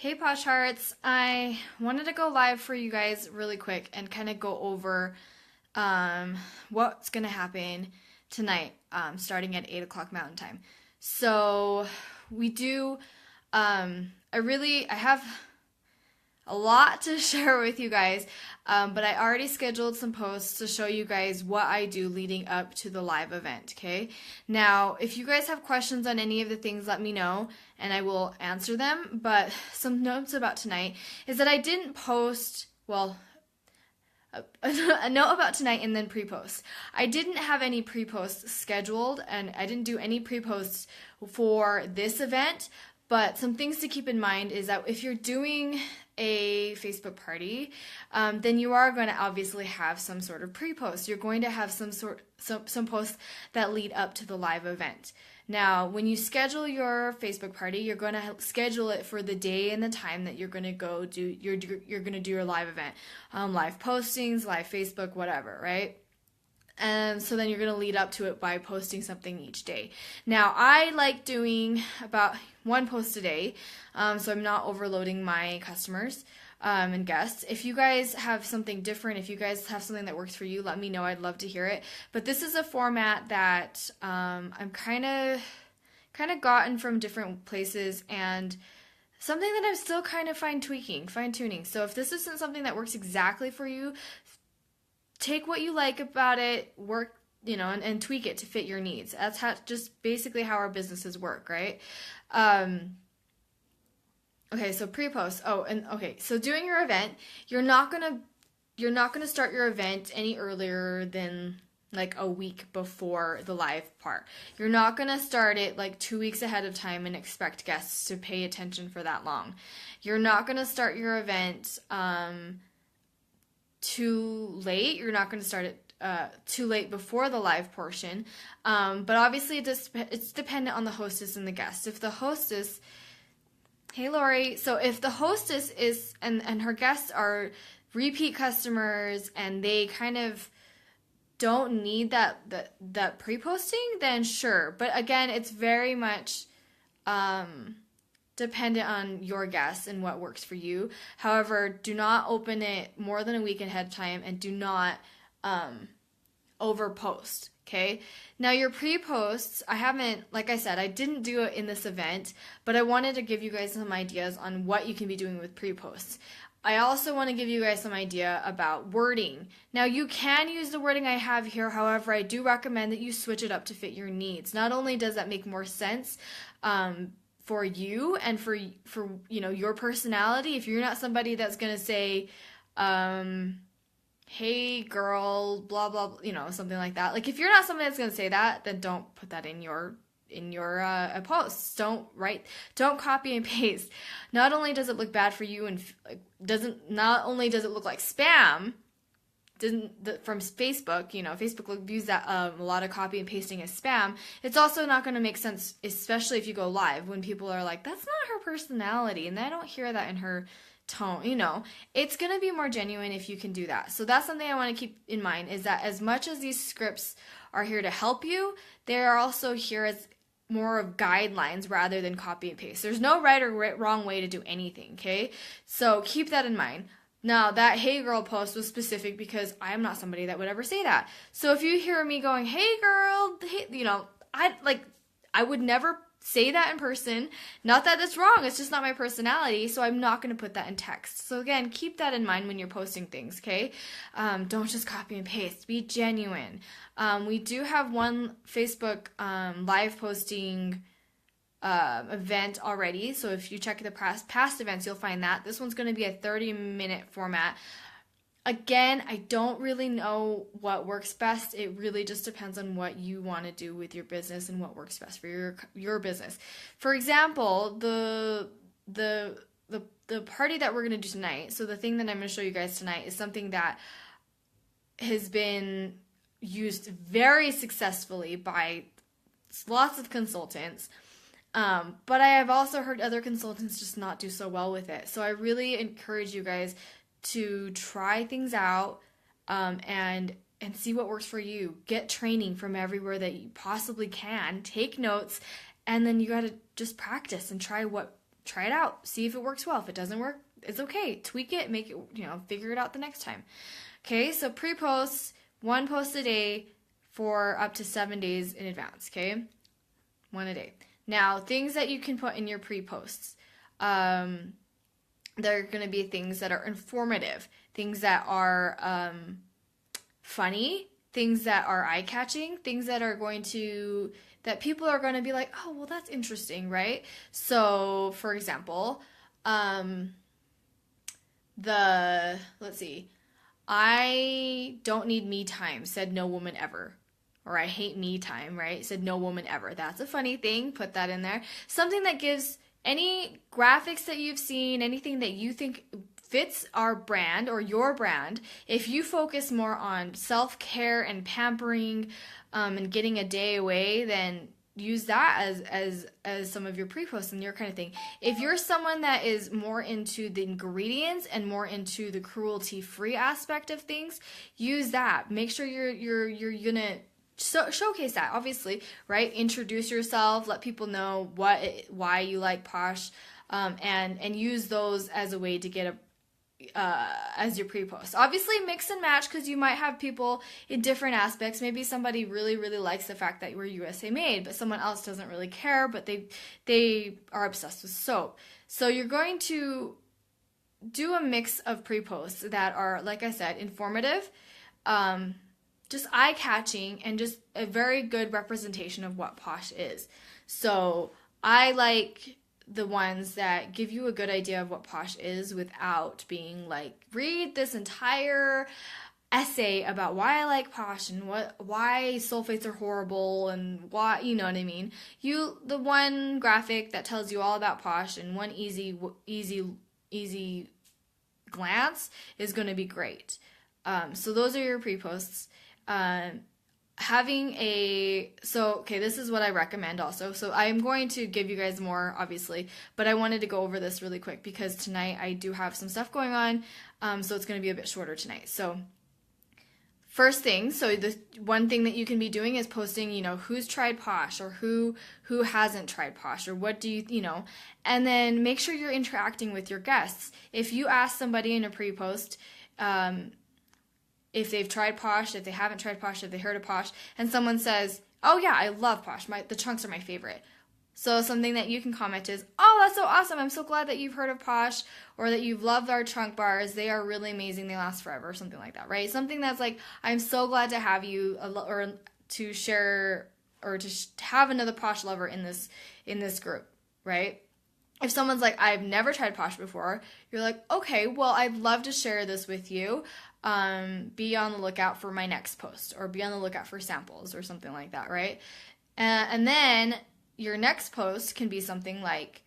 Hey Posh Hearts, I wanted to go live for you guys really quick and kind of go over um, what's going to happen tonight starting at 8 o'clock Mountain Time. So we do, I have a lot to share with you guys, but I already scheduled some posts to show you guys what I do leading up to the live event, okay? Now, if you guys have questions on any of the things, let me know, and I will answer them, but some notes about tonight is that I didn't post, a note about tonight and then pre-post. I didn't have any pre-posts scheduled, and I didn't do any pre-posts for this event, but some things to keep in mind is that if you're doing a Facebook party, then you are going to obviously have some sort of pre-post. You're going to have some posts that lead up to the live event. Now, when you schedule your Facebook party, you're going to schedule it for the day and the time that you're going to go do you're going to do your live event, live postings, live Facebook, whatever, right? And so then you're going to lead up to it by posting something each day. Now, I like doing about one post a day, so I'm not overloading my customers and guests. If you guys have something different, if you guys have something that works for you, let me know. I'd love to hear it. But this is a format that I'm kind of gotten from different places, and something that I'm still kind of fine-tuning. So if this isn't something that works exactly for you, take what you like about it, work, and tweak it to fit your needs. That's just basically how our businesses work, right? Okay, so pre-post. So doing your event, you're not gonna start your event any earlier than like a week before the live part. You're not gonna start it like 2 weeks ahead of time and expect guests to pay attention for that long. You're not gonna start your event too late. You're not going to start it too late before the live portion. But obviously it's dependent on the hostess and the guest. If the hostess, hey Lori, so if the hostess is, and her guests are repeat customers and they kind of don't need that pre-posting, then sure. But again, it's very much dependent on your guests and what works for you. However, do not open it more than a week ahead of time, and do not over post. Okay. Now your pre-posts, like I said, I didn't do it in this event, but I wanted to give you guys some ideas on what you can be doing with pre-posts. I also want to give you guys some idea about wording. Now you can use the wording I have here, however, I do recommend that you switch it up to fit your needs. Not only does that make more sense, for you and for your personality. If you're not somebody that's gonna say, hey girl, blah blah, something like that. Like if you're not somebody that's gonna say that, then don't put that in your posts. Don't copy and paste. Not only does it look bad for you, and not only does it look like spam, from Facebook, Facebook views that a lot of copy and pasting as spam. It's also not going to make sense, especially if you go live, when people are like, that's not her personality, and I don't hear that in her tone. It's going to be more genuine if you can do that. So that's something I want to keep in mind, is that as much as these scripts are here to help you, they are also here as more of guidelines rather than copy and paste. There's no right or wrong way to do anything, okay? So keep that in mind. Now, that hey girl post was specific because I am not somebody that would ever say that. So if you hear me going, hey girl, hey, I would never say that in person. Not that it's wrong, it's just not my personality, so I'm not going to put that in text. So again, keep that in mind when you're posting things, okay? Don't just copy and paste. Be genuine. We do have one Facebook live posting event already, so if you check the past events, you'll find that this one's going to be a 30-minute format. Again, I don't really know what works best. It really just depends on what you want to do with your business and what works best for your business. For example, the party that we're going to do tonight, so the thing that I'm going to show you guys tonight is something that has been used very successfully by lots of consultants. But I have also heard other consultants just not do so well with it. So I really encourage you guys to try things out, and see what works for you. Get training from everywhere that you possibly can. Take notes, and then you got to just practice and try what try it out. See if it works well. If it doesn't work, it's okay. Tweak it, make it, figure it out the next time. Okay, so pre-posts, 1 post a day for up to 7 days in advance, okay? 1 a day. Now, things that you can put in your pre-posts. They're going to be things that are informative, things that are funny, things that are eye-catching, things that are that people are going to be like, oh, well, that's interesting, right? So, for example, let's see, I don't need me time, said no woman ever. Or I hate me time, right? Said no woman ever. That's a funny thing. Put that in there. Something that gives any graphics that you've seen, anything that you think fits our brand or your brand. If you focus more on self-care and pampering and getting a day away, then use that as some of your pre-posts and your kind of thing. If you're someone that is more into the ingredients and more into the cruelty-free aspect of things, use that. Make sure you're gonna showcase that, obviously, right? Introduce yourself, let people know why you like Posh, and use those as a way to get as your pre-post. Obviously, mix and match, because you might have people in different aspects. Maybe somebody really, really likes the fact that we're USA made, but someone else doesn't really care, but they are obsessed with soap. So you're going to do a mix of pre-posts that are, like I said, informative, just eye-catching, and just a very good representation of what Posh is. So I like the ones that give you a good idea of what Posh is without being like, read this entire essay about why I like Posh and why sulfates are horrible and why, you know what I mean? The one graphic that tells you all about Posh and one easy glance is going to be great. So those are your pre-posts. This is what I recommend also. So I'm going to give you guys more, obviously, but I wanted to go over this really quick because tonight I do have some stuff going on, so it's going to be a bit shorter tonight. So first thing, so the one thing that you can be doing is posting, who's tried Posh or who hasn't tried Posh, or what do you, and then make sure you're interacting with your guests. If you ask somebody in a pre-post, if they've tried Posh, if they haven't tried Posh, if they heard of Posh, and someone says, oh yeah, I love Posh, the chunks are my favorite. So something that you can comment is, oh, that's so awesome, I'm so glad that you've heard of Posh, or that you've loved our chunk bars, they are really amazing, they last forever, or something like that, right? Something that's like, I'm so glad to have you, or to share, or to have another Posh lover in this group, right? If someone's like, I've never tried Posh before, you're like, okay, well, I'd love to share this with you. Be on the lookout for my next post, or be on the lookout for samples or something like that, right? And then your next post can be something like,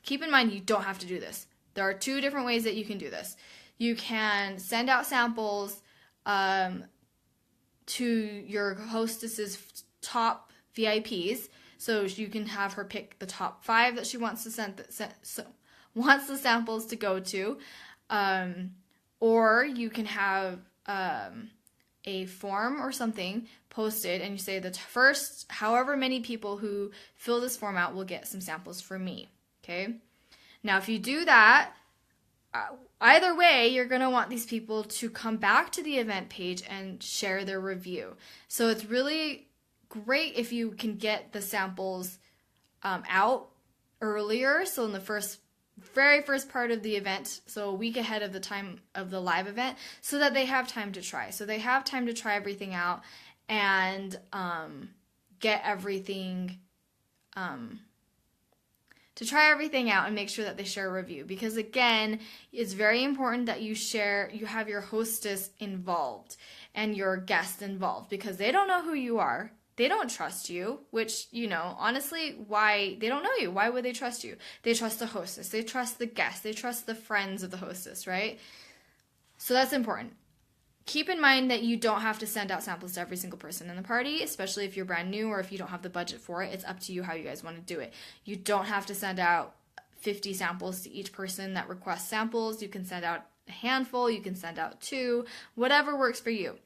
keep in mind, you don't have to do this. There are 2 different ways that you can do this. You can send out samples to your hostess's top VIPs, so you can have her pick the top 5 that she wants to wants the samples to go to. Or you can have a form or something posted, and you say the first however many people who fill this form out will get some samples from me, okay? Now, if you do that, either way, you're going to want these people to come back to the event page and share their review. So it's really great if you can get the samples out earlier, so in the very first part of the event, so a week ahead of the time of the live event, so that they have time to try. So they have time to try everything out and get everything, to try everything out and make sure that they share a review. Because again, it's very important that you have your hostess involved and your guest involved, because they don't know who you are. They don't trust you, which, honestly, why? They don't know you. Why would they trust you? They trust the hostess. They trust the guest. They trust the friends of the hostess, right? So that's important. Keep in mind that you don't have to send out samples to every single person in the party, especially if you're brand new or if you don't have the budget for it. It's up to you how you guys want to do it. You don't have to send out 50 samples to each person that requests samples. You can send out a handful. You can send out 2. Whatever works for you.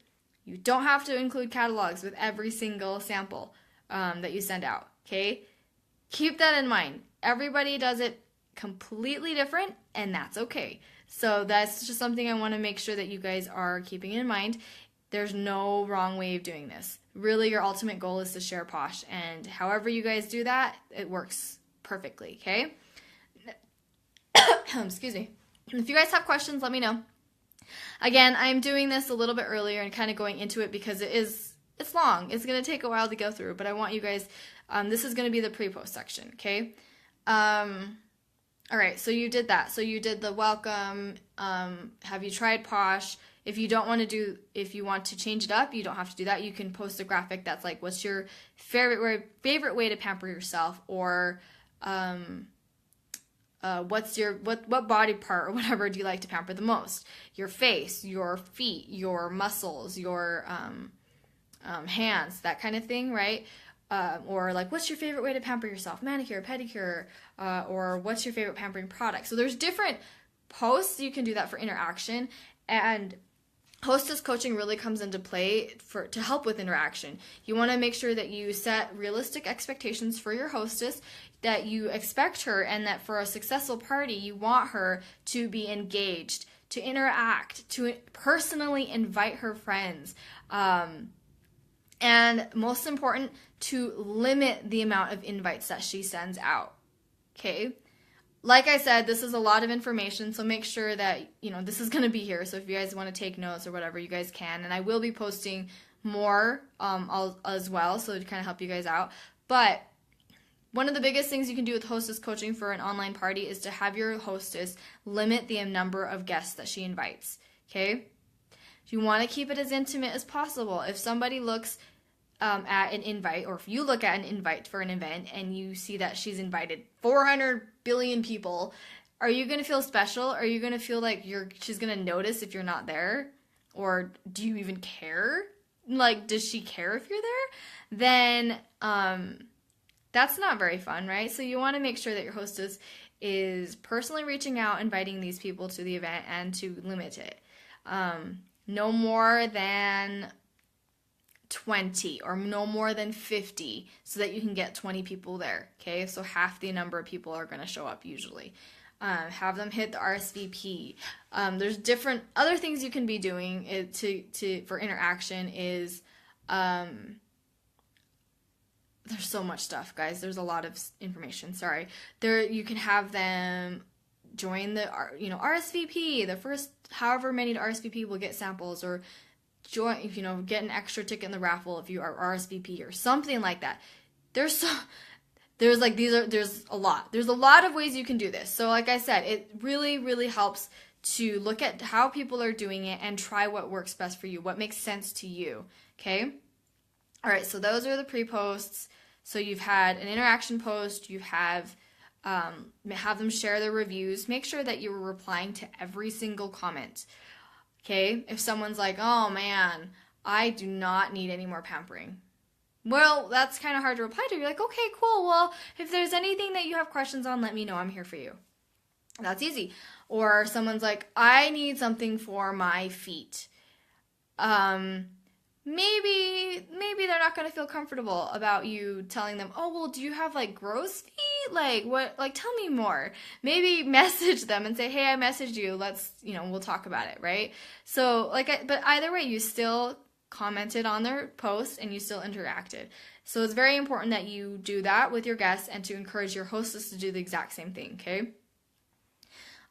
You don't have to include catalogs with every single sample that you send out, okay? Keep that in mind. everybody does it completely different, and that's okay. So that's just something I want to make sure that you guys are keeping in mind. There's no wrong way of doing this. Really, your ultimate goal is to share Posh, and however you guys do that, it works perfectly, okay? Excuse me. If you guys have questions, let me know. Again, I'm doing this a little bit earlier and kind of going into it because it's long. It's going to take a while to go through, but I want you guys, this is going to be the pre-post section, okay? All right, so you did that. So you did the welcome. Have you tried Posh? If you want to change it up, you don't have to do that. You can post a graphic that's like, what's your favorite way to pamper yourself, or what body part or whatever do you like to pamper the most? Your face, your feet, your muscles, your hands, that kind of thing, right? Or like, what's your favorite way to pamper yourself? Manicure, pedicure, or what's your favorite pampering product? So there's different posts. You can do that for interaction, and Hostess coaching really comes into play to help with interaction. You want to make sure that you set realistic expectations for your hostess, that you expect her, and that for a successful party, you want her to be engaged, to interact, to personally invite her friends, and most important, to limit the amount of invites that she sends out. Okay? Like I said, this is a lot of information, so make sure that, this is going to be here. So if you guys want to take notes or whatever, you guys can. And I will be posting more as well, so to kind of help you guys out. But one of the biggest things you can do with hostess coaching for an online party is to have your hostess limit the number of guests that she invites. Okay? You want to keep it as intimate as possible. If somebody looks at an invite, or if you look at an invite for an event and you see that she's invited 400 billion people, are you going to feel special? Are you going to feel like she's going to notice if you're not there? Or do you even care? Like, does she care if you're there? Then that's not very fun, right? So you want to make sure that your hostess is personally reaching out, inviting these people to the event, and to limit it. No more than 20 or no more than 50, so that you can get 20 people there, okay? So half the number of people are going to show up usually. Have them hit the RSVP. There's different other things you can be doing for interaction is, there's so much stuff, guys. There's a lot of information, sorry. You can have them join the, RSVP. The first however many to RSVP will get samples, or join, get an extra ticket in the raffle if you are RSVP or something like that. There's a lot. There's a lot of ways you can do this. So like I said, it really, really helps to look at how people are doing it and try what works best for you, what makes sense to you, okay? All right, so those are the pre-posts. So you've had an interaction post, you have them share their reviews. Make sure that you're replying to every single comment. Okay, if someone's like, oh man, I do not need any more pampering. Well, that's kind of hard to reply to. You're like, okay, cool. Well, if there's anything that you have questions on, let me know. I'm here for you. That's easy. Or someone's like, I need something for my feet. Maybe they're not going to feel comfortable about you telling them, oh, well, do you have like gross feet? Like what, like tell me more. Maybe message them and say, hey, I messaged you. Let's, we'll talk about it. Right. So but either way, you still commented on their post and you still interacted. So it's very important that you do that with your guests and to encourage your hostess to do the exact same thing. Okay.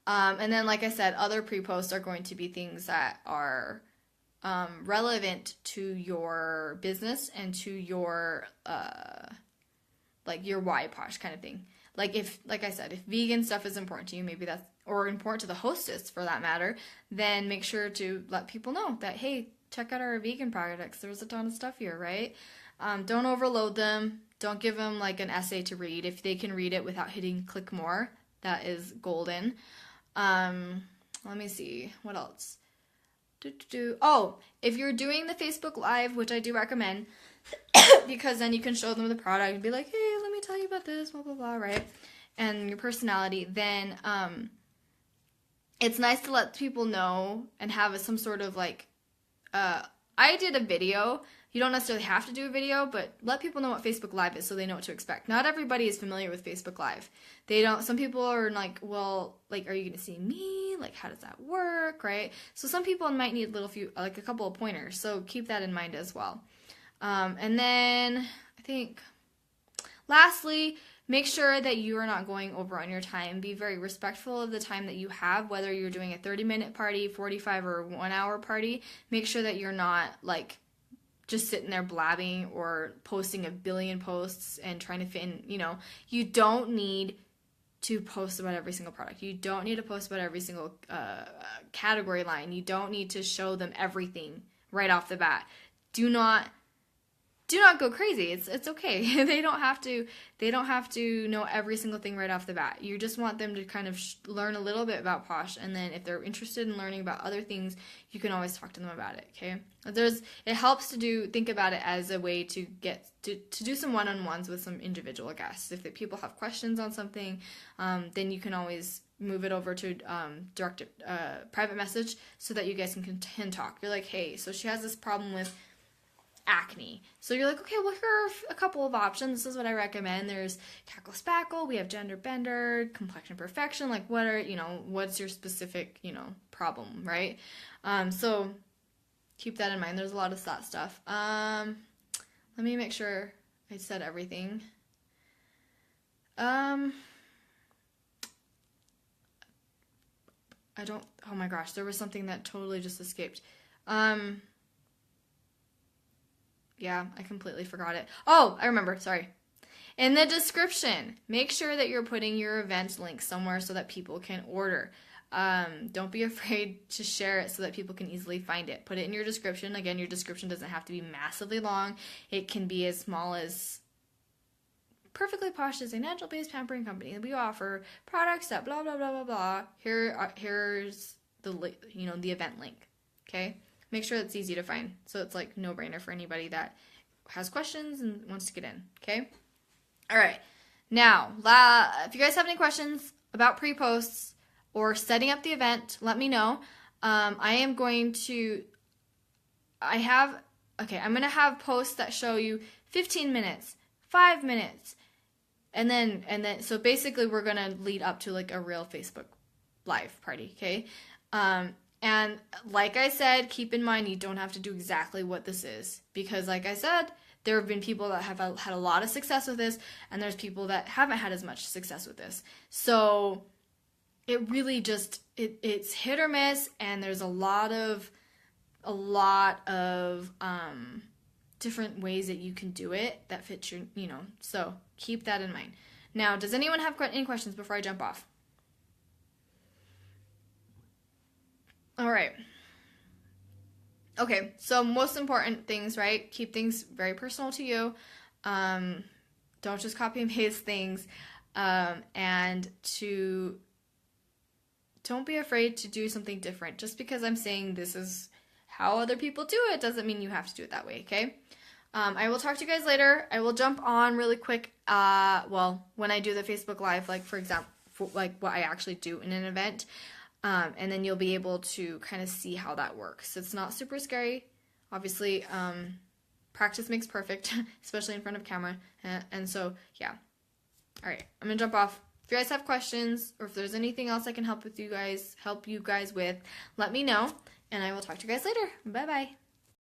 And then, like I said, other pre-posts are going to be things that are relevant to your business and to your your why Posh kind of thing. Like I said, if vegan stuff is important to you, maybe that's, or important to the hostess for that matter, then make sure to let people know that, hey, check out our vegan products. There's a ton of stuff here, right? Don't overload them. Don't give them like an essay to read. If they can read it without hitting click more, that is golden. Let me see. What else? Oh, if you're doing the Facebook Live, which I do recommend, because then you can show them the product and be like, hey, let me tell you about this, blah, blah, blah, right? And your personality, then it's nice to let people know and have some sort of I did a video You don't necessarily have to do a video, but let people know what Facebook Live is so they know what to expect. Not everybody is familiar with Facebook Live. Some people are like, well, like, are you going to see me? Like, how does that work, right? So some people might need a couple of pointers. So keep that in mind as well. And then I think lastly, make sure that you are not going over on your time. Be very respectful of the time that you have, whether you're doing a 30-minute party, 45 or 1 hour party. Make sure that you're not like just sitting there blabbing or posting a billion posts and trying to fit in, you don't need to post about every single product. You don't need to post about every single category line. You don't need to show them everything right off the bat. Do not go crazy. It's okay. They don't have to know every single thing right off the bat. You just want them to kind of learn a little bit about Posh, and then if they're interested in learning about other things, you can always talk to them about it, okay? It helps to think about it as a way to get to do some one-on-ones with some individual guests. If the people have questions on something, then you can always move it over to direct private message so that you guys can talk. You're like, hey, so she has this problem with acne. So you're like, okay, well, here are a couple of options. This is what I recommend. There's Cackle Spackle, we have Gender Bender, Complexion Perfection. Like, what's your specific, problem, right? So keep that in mind. There's a lot of that stuff. Let me make sure I said everything. Oh my gosh, there was something that totally just escaped. Yeah, I completely forgot it. Oh, I remember. Sorry. In the description, make sure that you're putting your event link somewhere so that people can order. Don't be afraid to share it so that people can easily find it. Put it in your description. Again, your description doesn't have to be massively long. It can be as small as Perfectly Posh is a natural-based pampering company. We offer products that blah, blah, blah, blah, blah. Here's the event link. Okay? Make sure it's easy to find, so it's like no-brainer for anybody that has questions and wants to get in, okay? All right. Now, if you guys have any questions about pre-posts or setting up the event, let me know. I'm going to have posts that show you 15 minutes, 5 minutes, and then so basically we're going to lead up to like a real Facebook Live party, okay? And like I said, keep in mind you don't have to do exactly what this is, because like I said, there have been people that have had a lot of success with this, and there's people that haven't had as much success with this. So it really just it's hit or miss, and there's a lot of different ways that you can do it that fits your, so keep that in mind. Now, does anyone have any questions before I jump off? All right. Okay, so most important things, right? Keep things very personal to you. Don't just copy and paste things. And don't be afraid to do something different. Just because I'm saying this is how other people do it doesn't mean you have to do it that way, okay? I will talk to you guys later. I will jump on really quick, when I do the Facebook Live, like, for example, like what I actually do in an event. And then you'll be able to kind of see how that works. It's not super scary. Obviously, practice makes perfect, especially in front of camera. And so, yeah. All right, I'm going to jump off. If you guys have questions, or if there's anything else I can help you guys with, let me know. And I will talk to you guys later. Bye-bye.